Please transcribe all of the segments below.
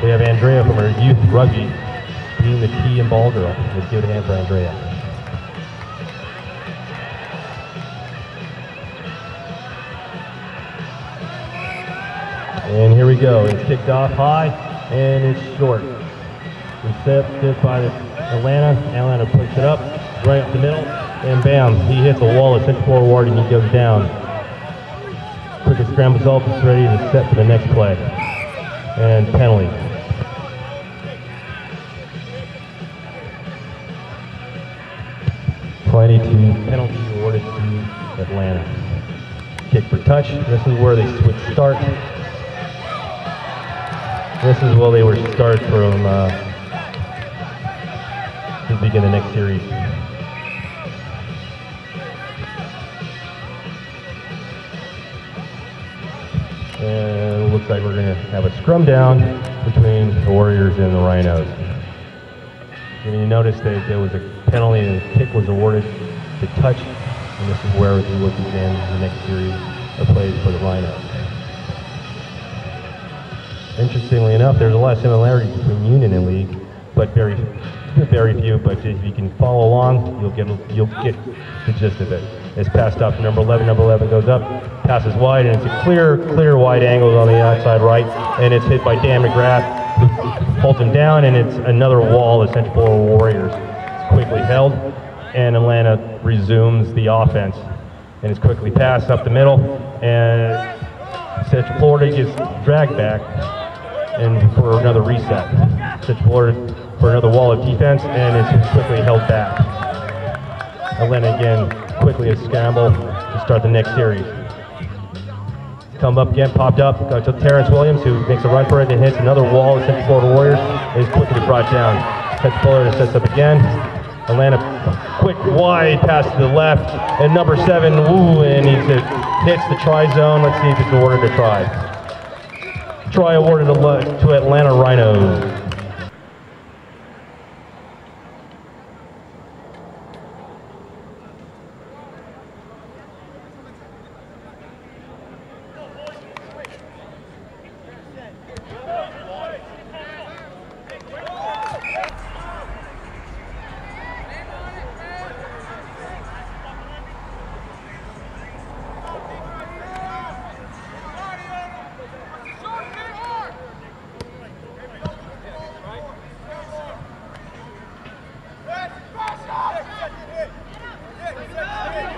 We have Andrea from her youth rugby being the key and ball girl. Let's give it a hand for Andrea. And here we go. It's kicked off high and it's short. Receptive by Atlanta. Atlanta puts it up right up the middle, and bam, he hits the wall of central forward and he goes down. Quickly scrambles up, is ready to set for the next play. And penalty. Penalty awarded to Atlanta. Kick for touch. This is where they switch start. This is where they were start from to begin the next series. And it looks like we're going to have a scrum down between the Warriors and the Rhinos. And you notice that there was a penalty and the kick was awarded to touch, and this is where we will begin the next series of plays for the Rhinos. Interestingly enough, there's a lot of similarities between Union and League, but very few. But if you can follow along, you'll get the gist of it. It's passed up to number 11. Number 11 goes up, passes wide, and it's a clear wide angle on the outside right, and it's hit by Dan McGrath, who holds him down, and it's another wall of Central Florida Warriors. It's quickly held, and Atlanta resumes the offense, and it's quickly passed up the middle, and Central Florida gets dragged back, and for another reset. Central Florida for another wall of defense, and it's quickly held back. Atlanta again quickly a scramble to start the next series. Come up again, popped up, got to Terrence Williams, who makes a run for it and hits another wall of Central Florida Warriors, and is quickly brought down. Central Florida sets up again. Atlanta, quick wide pass to the left, and number 7, and he hits the try zone. Let's see if it's awarded a try. Try awarded to Atlanta Rhinos.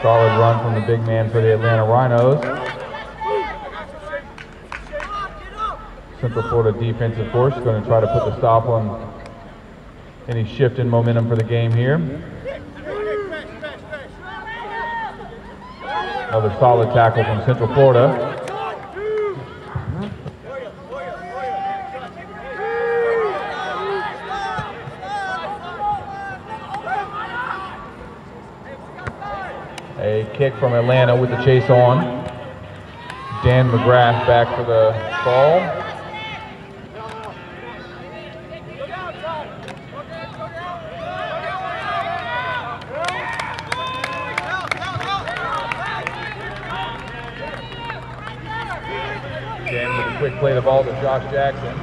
Solid run from the big man for the Atlanta Rhinos. Central Florida defense, of course, going to try to put the stop on any shift in momentum for the game here. Another solid tackle from Central Florida. A kick from Atlanta with the chase on. Dan McGrath back for the ball. Dan with a quick play the ball to Josh Jackson.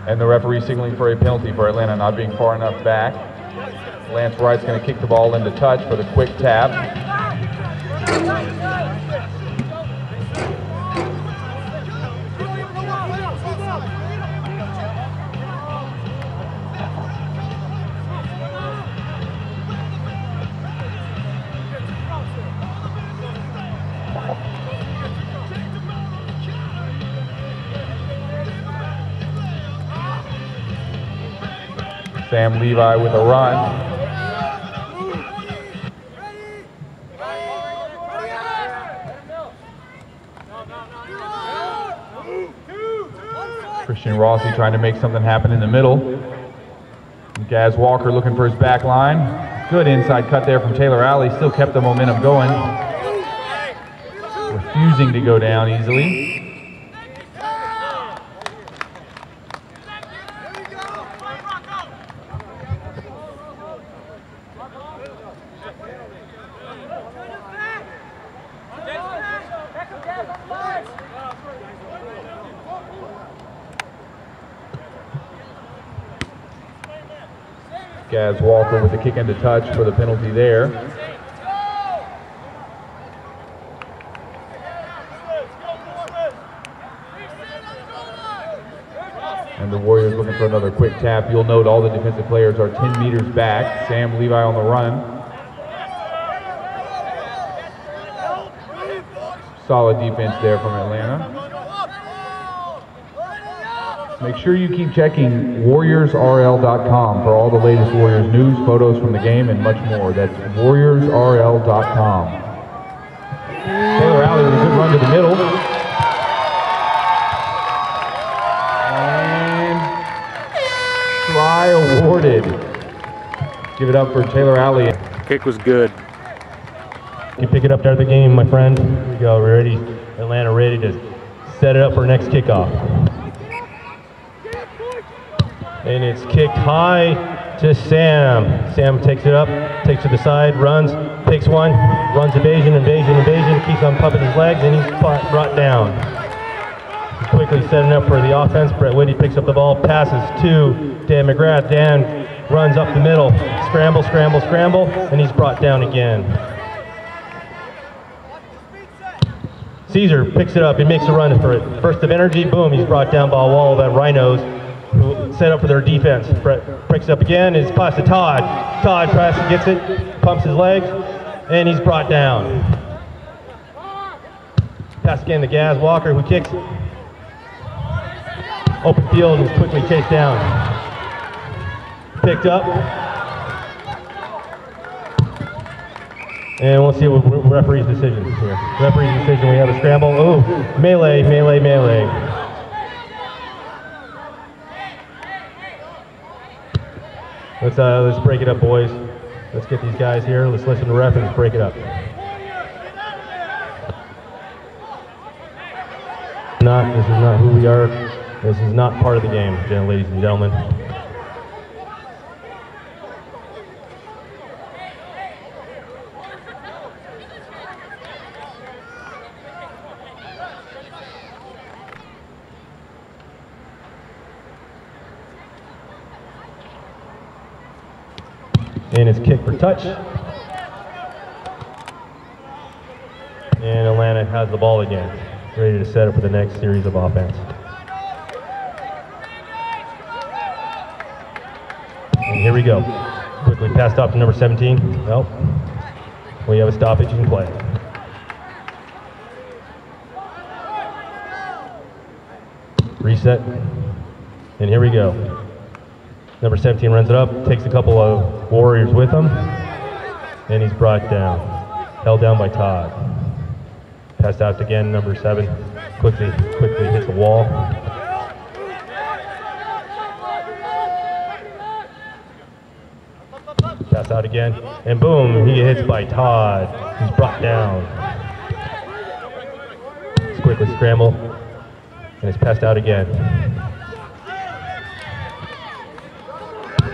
And the referee signaling for a penalty for Atlanta not being far enough back. Lance Wright's going to kick the ball into touch for the quick tap. Sam Levi with a run. Christian Rossi trying to make something happen in the middle. Gaz Walker looking for his back line. Good inside cut there from Taylor Alley. Still kept the momentum going. Refusing to go down easily. Gaz Walker with the kick into touch for the penalty there. And the Warriors looking for another quick tap. You'll note all the defensive players are 10 meters back. Sam Levi on the run. Solid defense there from Atlanta. Make sure you keep checking WarriorsRL.com for all the latest Warriors news, photos from the game, and much more. That's WarriorsRL.com. Taylor Alley with a good run to the middle. And try awarded. Give it up for Taylor Alley. Kick was good. You pick it up there at the game, my friend. Here we go. We're ready. Atlanta ready to set it up for next kickoff. And it's kicked high to Sam. Sam takes it up, takes to the side, runs, takes one, runs evasion, keeps on pumping his legs, and he's brought down. He's quickly setting up for the offense. Brett Whitty picks up the ball, passes to Dan McGrath. Dan runs up the middle, scramble, and he's brought down again. Caesar picks it up, he makes a run for it. Burst of energy, boom, he's brought down by a wall of that Rhinos, who set up for their defense. Brett breaks it up again, his pass to Todd. Todd passes, gets it, pumps his legs, and he's brought down. Pass again to Gaz Walker, who kicks. Open field and is quickly chased down. Picked up. And we'll see what referee's decision here. Referee's decision, we have a scramble. Oh, melee. Let's break it up, boys. Let's get these guys here. Let's listen to ref and let's break it up. This is not who we are. This is not part of the game, ladies and gentlemen. And it's kicked for touch. And Atlanta has the ball again, ready to set up for the next series of offense. And here we go. Quickly passed off to number 17. Nope. We have a stoppage in play. Reset. And here we go. Number 17 runs it up, takes a couple of Warriors with him, and he's brought down. Held down by Todd. Passed out again, number 7. Quickly hits the wall. Pass out again, and boom, he hits by Todd. He's brought down. He's quickly scramble, and it's passed out again.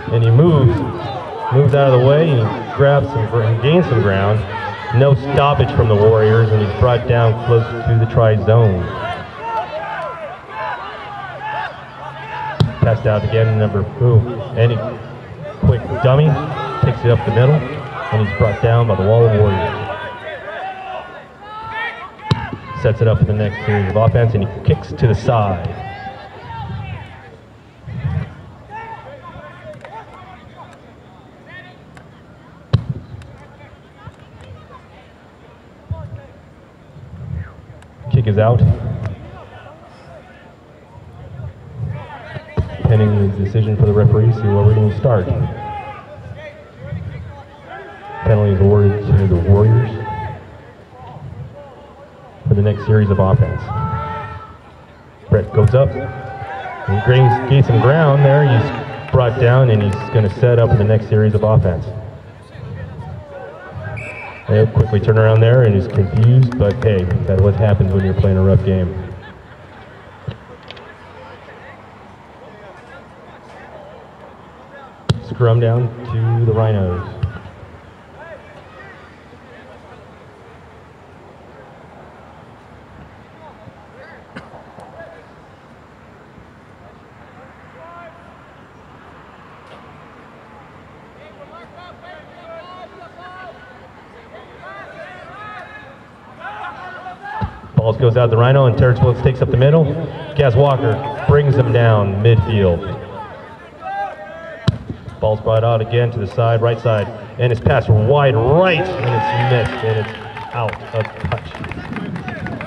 And he moves out of the way, and he grabs and gains some ground. No stoppage from the Warriors, and he's brought down close to the tri-zone. Passed out again, number 2. And he quick dummy, takes it up the middle, and he's brought down by the wall of Warriors. Sets it up for the next series of offense, and he kicks to the side. Kick is out. Pending the decision for the referee, see where we're going to start. Penalty is awarded to the Warriors for the next series of offense. Brett goes up. He gains some ground there. He's brought down, and he's going to set up for the next series of offense. He'll quickly turn around there, and he's confused, but hey, that's what happens when you're playing a rough game. Scrum down to the Rhinos. Ball goes out the Rhino, and Terrence Wilkes takes up the middle. Gaz Walker brings him down midfield. Ball's brought out again to the side, right side, and it's passed wide right, and it's missed, and it's out of touch.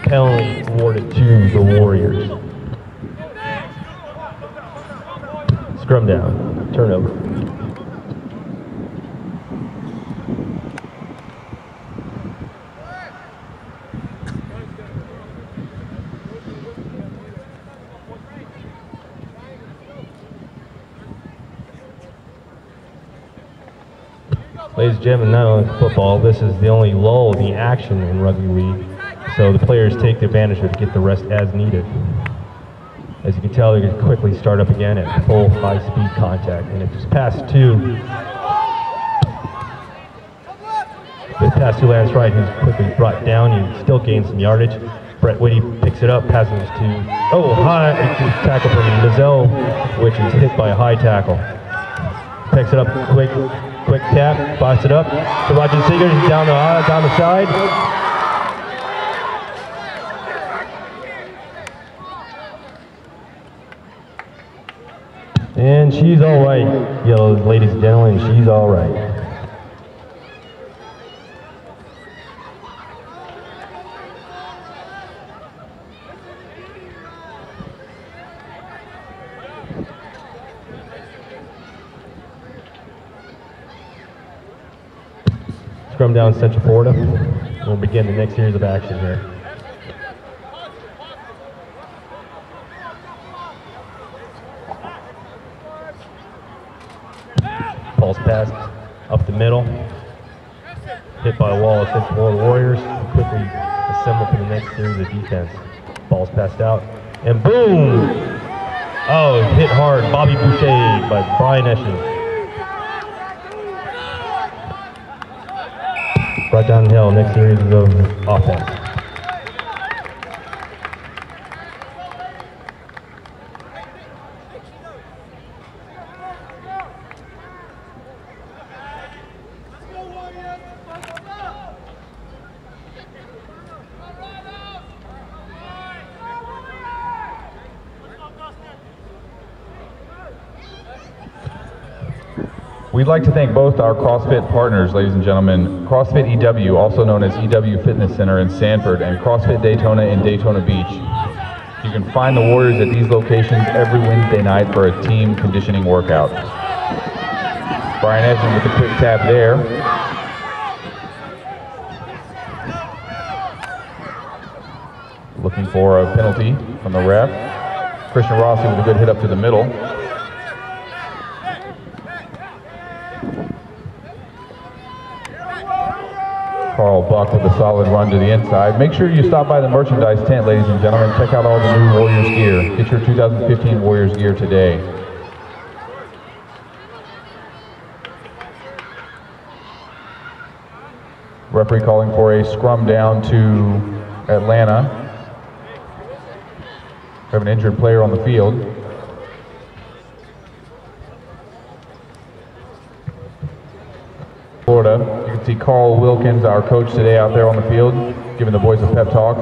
Penalty awarded to the Warriors. Scrum down, turnover. Ladies and gentlemen, not only football, this is the only lull in the action in rugby league, so the players take the advantage of it to get the rest as needed. As you can tell, they're going to quickly start up again at full high-speed contact, and it just passed to Lance Wright, who's quickly brought down. He still gains some yardage. Brett Whitty picks it up, passes to high tackle from Mizell, which is hit by a high tackle. Picks it up quick tap, busts it up to Roger Seeger. He's down the side. And she's all right, ladies and gentlemen, she's all right. Scrum down Central Florida. We'll begin the next series of action here. Ball's passed up the middle. Hit by a wall of Central Florida Warriors. Quickly assemble for the next series of defense. Ball's passed out. And boom! Oh, hit hard. Bobby Boucher by Brian Esches. Right downhill, next series of offense. We'd like to thank both our CrossFit partners, ladies and gentlemen. CrossFit EW, also known as EW Fitness Center in Sanford, and CrossFit Daytona in Daytona Beach. You can find the Warriors at these locations every Wednesday night for a team conditioning workout. Brian Edson with a quick tap there. Looking for a penalty from the ref. Christian Rossi with a good hit up to the middle. Carl Buck with a solid run to the inside. Make sure you stop by the merchandise tent, ladies and gentlemen. Check out all the new Warriors gear. Get your 2015 Warriors gear today. Referee calling for a scrum down to Atlanta. We have an injured player on the field. Florida. You can see Carl Wilkins, our coach today, out there on the field, giving the boys a pep talk.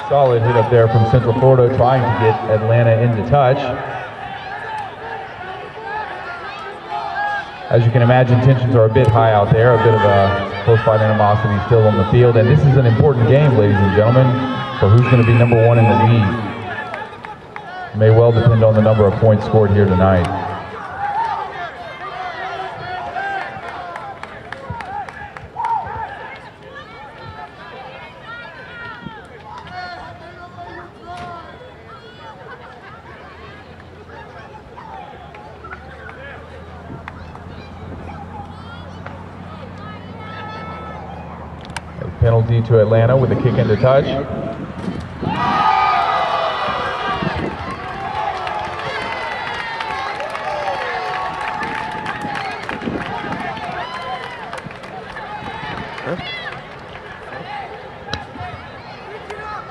Solid hit up there from Central Florida, trying to get Atlanta into touch. As you can imagine, tensions are a bit high out there, a bit of a close fight animosity still on the field, and this is an important game, ladies and gentlemen, for who's going to be number one in the league. It may well depend on the number of points scored here tonight. Penalty to Atlanta with a kick into touch.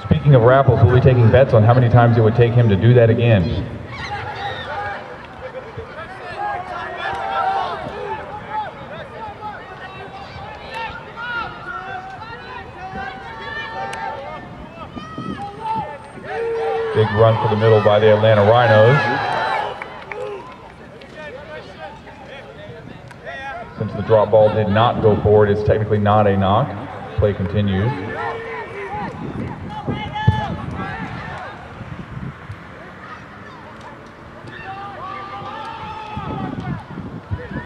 Speaking of raffles, we'll be taking bets on how many times it would take him to do that again. Big run for the middle by the Atlanta Rhinos. Since the drop ball did not go forward, it's technically not a knock. Play continues.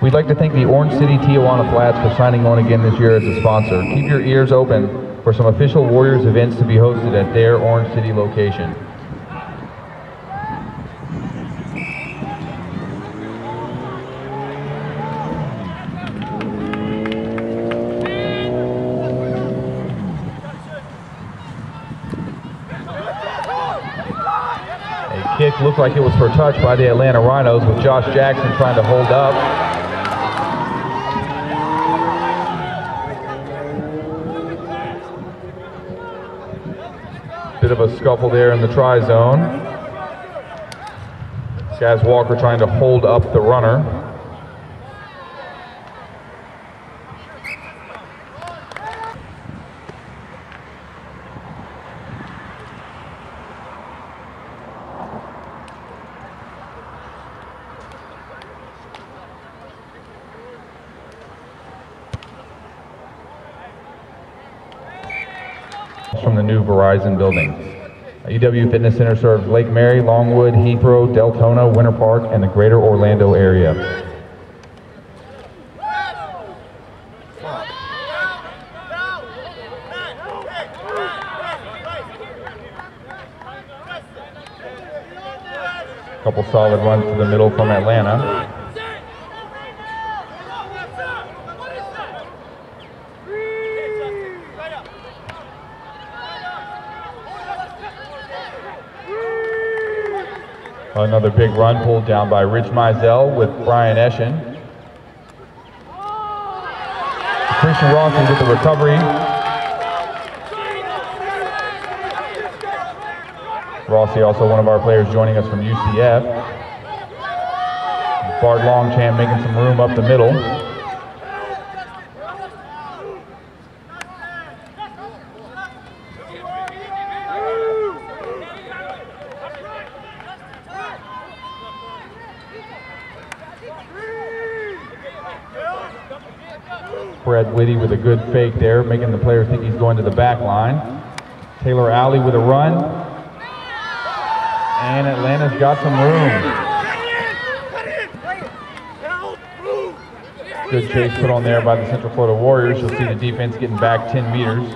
We'd like to thank the Orange City Tijuana Flats for signing on again this year as a sponsor. Keep your ears open for some official Warriors events to be hosted at their Orange City location. A kick looked like it was for touch by the Atlanta Rhinos, with Josh Jackson trying to hold up. Bit of a scuffle there in the try zone. Gaz Walker trying to hold up the runner. From the new Verizon building. EW Fitness Center serves Lake Mary, Longwood, Heathrow, Deltona, Winter Park, and the greater Orlando area. Couple solid runs to the middle from Atlanta. Another big run pulled down by Rich Mizell with Brian Eschen. Christian Rossi with the recovery. Rossi also one of our players joining us from UCF. Bart Longchamp making some room up the middle. Brad Whitty with a good fake there, making the players think he's going to the back line. Taylor Alley with a run. And Atlanta's got some room. Good chase put on there by the Central Florida Warriors. You'll see the defense getting back 10 meters.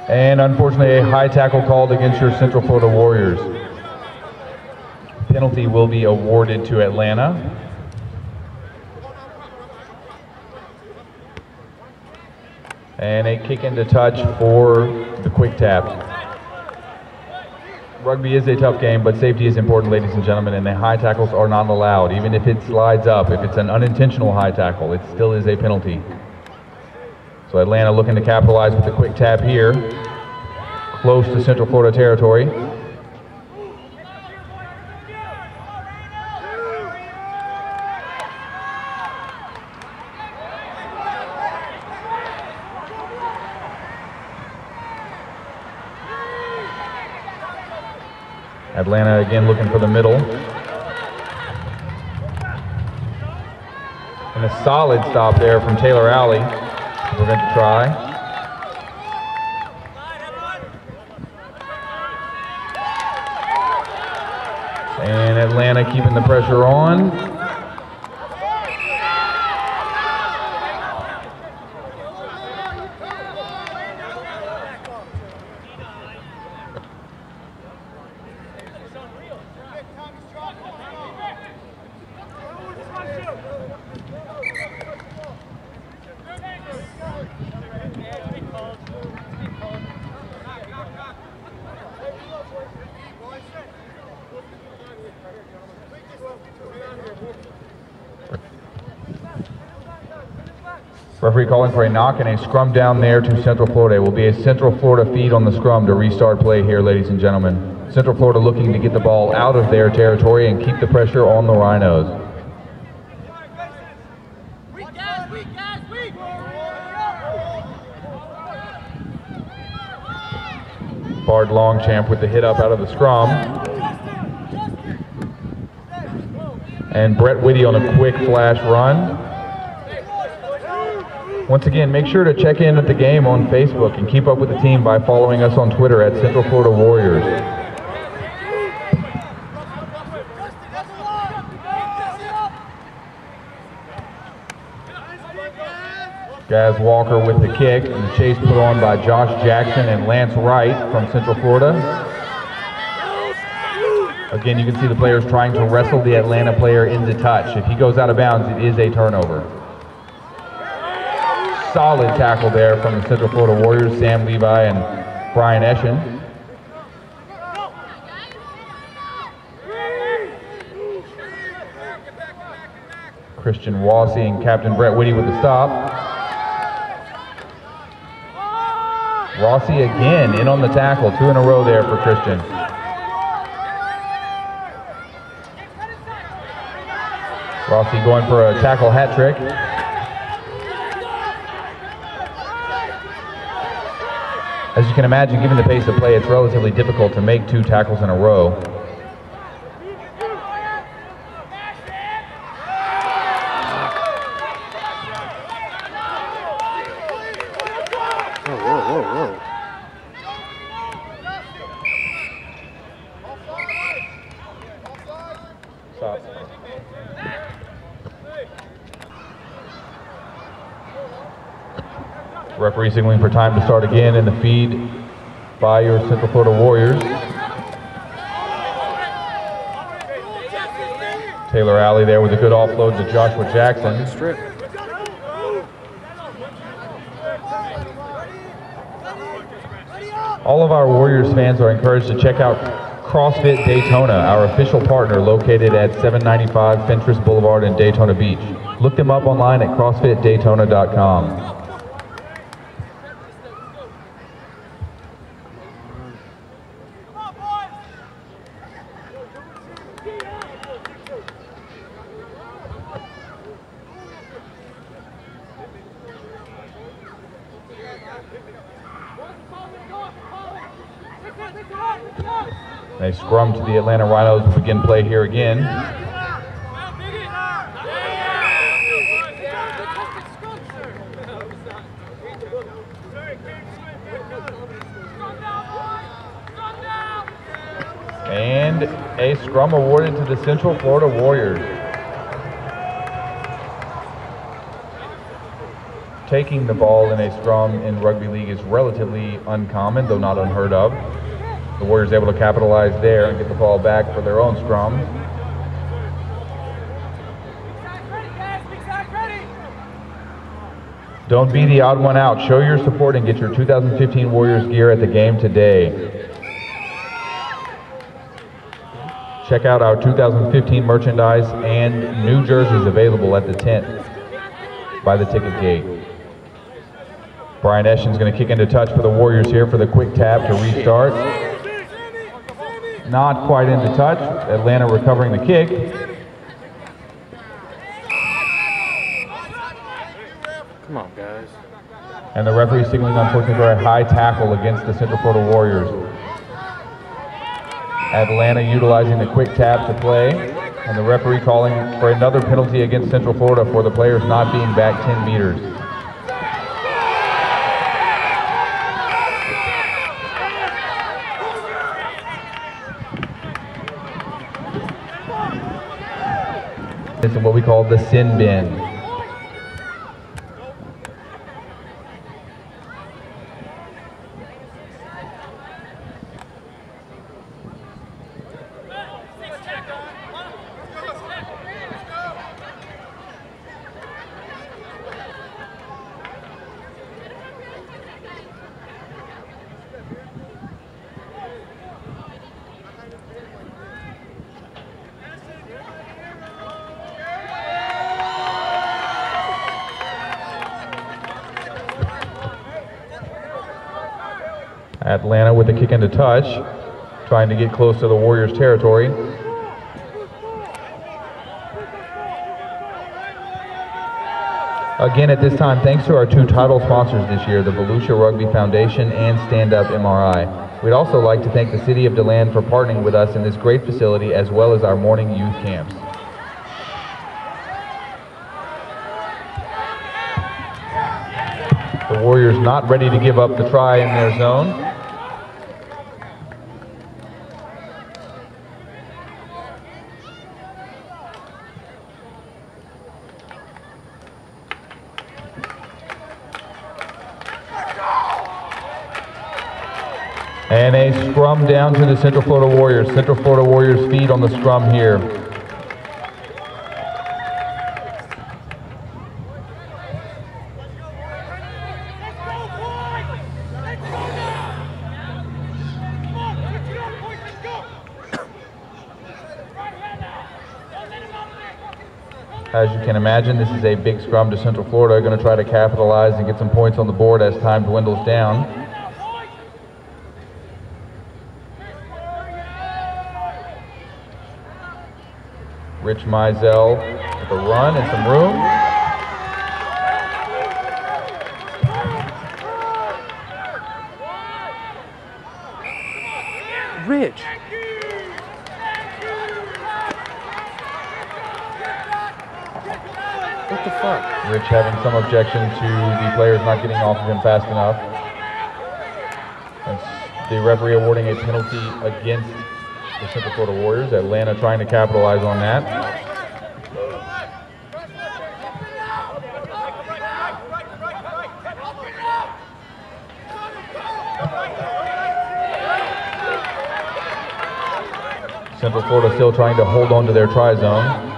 And unfortunately, a high tackle called against your Central Florida Warriors. Penalty will be awarded to Atlanta. And a kick into touch for the quick tap. Rugby is a tough game, but safety is important, ladies and gentlemen, and the high tackles are not allowed. Even if it slides up, if it's an unintentional high tackle, it still is a penalty. So Atlanta looking to capitalize with the quick tap here, close to Central Florida territory. Atlanta again looking for the middle. And a solid stop there from Taylor Alley to prevent the try. And Atlanta keeping the pressure on. Referee calling for a knock and a scrum down there to Central Florida. It will be a Central Florida feed on the scrum to restart play here, ladies and gentlemen. Central Florida looking to get the ball out of their territory and keep the pressure on the Rhinos. Bard Longchamp with the hit up out of the scrum. And Brett Whitty on a quick flash run. Once again, make sure to check in at the game on Facebook and keep up with the team by following us on Twitter at Central Florida Warriors. Gaz Walker with the kick, and the chase put on by Josh Jackson and Lance Wright from Central Florida. Again, you can see the players trying to wrestle the Atlanta player into touch. If he goes out of bounds, it is a turnover. Solid tackle there from the Central Florida Warriors, Sam Levi and Brian Eschen. Christian Wassey and Captain Brett Whitty with the stop. Wassey again in on the tackle, 2 in a row there for Christian. Wassey going for a tackle hat trick. As you can imagine, given the pace of play, it's relatively difficult to make 2 tackles in a row. Whoa. Stop. Referee signaling for time to start again in the feed by your Central Florida Warriors. Taylor Alley there with a good offload to Joshua Jackson. All of our Warriors fans are encouraged to check out CrossFit Daytona, our official partner located at 795 Fentress Boulevard in Daytona Beach. Look them up online at CrossFitDaytona.com. They scrum to the Atlanta Rhinos to begin play here again. And a scrum awarded to the Central Florida Warriors. Taking the ball in a scrum in rugby league is relatively uncommon, though not unheard of. The Warriors able to capitalize there and get the ball back for their own scrum. Don't be the odd one out. Show your support and get your 2015 Warriors gear at the game today. Check out our 2015 merchandise and new jerseys available at the tent by the ticket gate. Brian Eschen's going to kick into touch for the Warriors here for the quick tap to restart. Not quite into touch. Atlanta recovering the kick. Come on, guys. And the referee signaling, unfortunately, for a high tackle against the Central Florida Warriors. Atlanta utilizing the quick tap to play. And the referee calling for another penalty against Central Florida for the players not being back 10 meters. This is what we call the sin bin. Atlanta with the kick into touch, trying to get close to the Warriors' territory. Again, at this time, thanks to our two title sponsors this year, the Volusia Rugby Foundation and Stand Up MRI. We'd also like to thank the City of Deland for partnering with us in this great facility, as well as our morning youth camps. The Warriors not ready to give up the try in their zone. And a scrum down to the Central Florida Warriors. Central Florida Warriors feed on the scrum here. As you can imagine, this is a big scrum to Central Florida. Going to try to capitalize and get some points on the board as time dwindles down. Rich Mizell with a run and some room. Rich. What the fuck? Rich having some objection to the players not getting off of him fast enough. That's the referee awarding a penalty against the Central Florida Warriors. Atlanta trying to capitalize on that. Central Florida still trying to hold on to their try zone.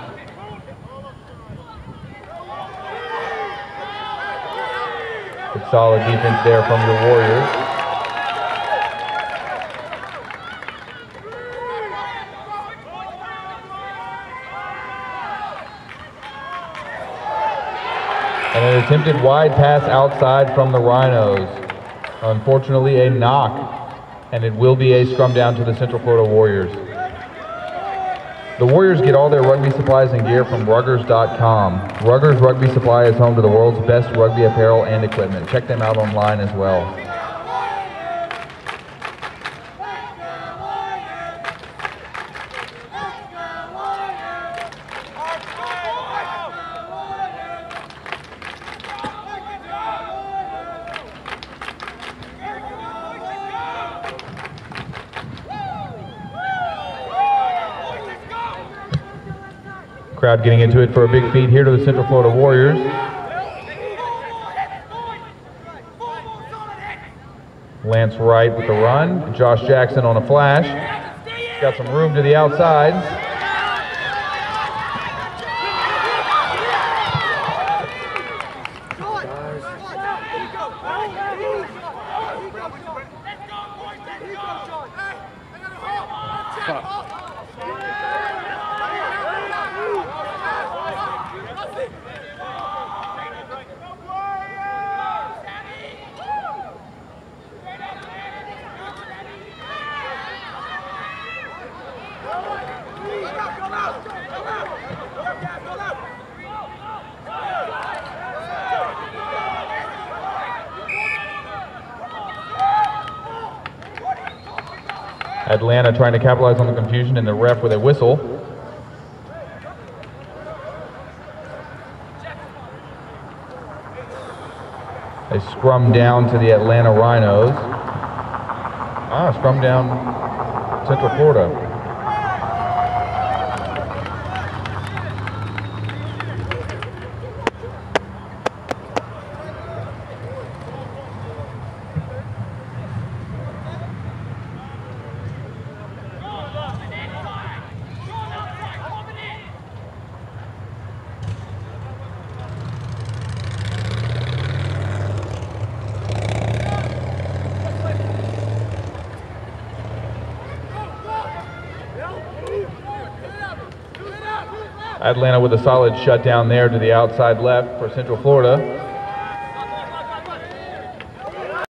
Good solid defense there from your Warriors. And an attempted wide pass outside from the Rhinos. Unfortunately, a knock, and it will be a scrum down to the Central Florida Warriors. The Warriors get all their rugby supplies and gear from Ruggers.com. Ruggers Rugby Supply is home to the world's best rugby apparel and equipment. Check them out online as well. Crowd getting into it for a big feed here to the Central Florida Warriors. Lance Wright with the run. Josh Jackson on a flash. Got some room to the outside. Atlanta trying to capitalize on the confusion and the ref with a whistle. A scrum down to the Atlanta Rhinos. Scrum down Central Florida. Atlanta with a solid shutdown there to the outside left for Central Florida.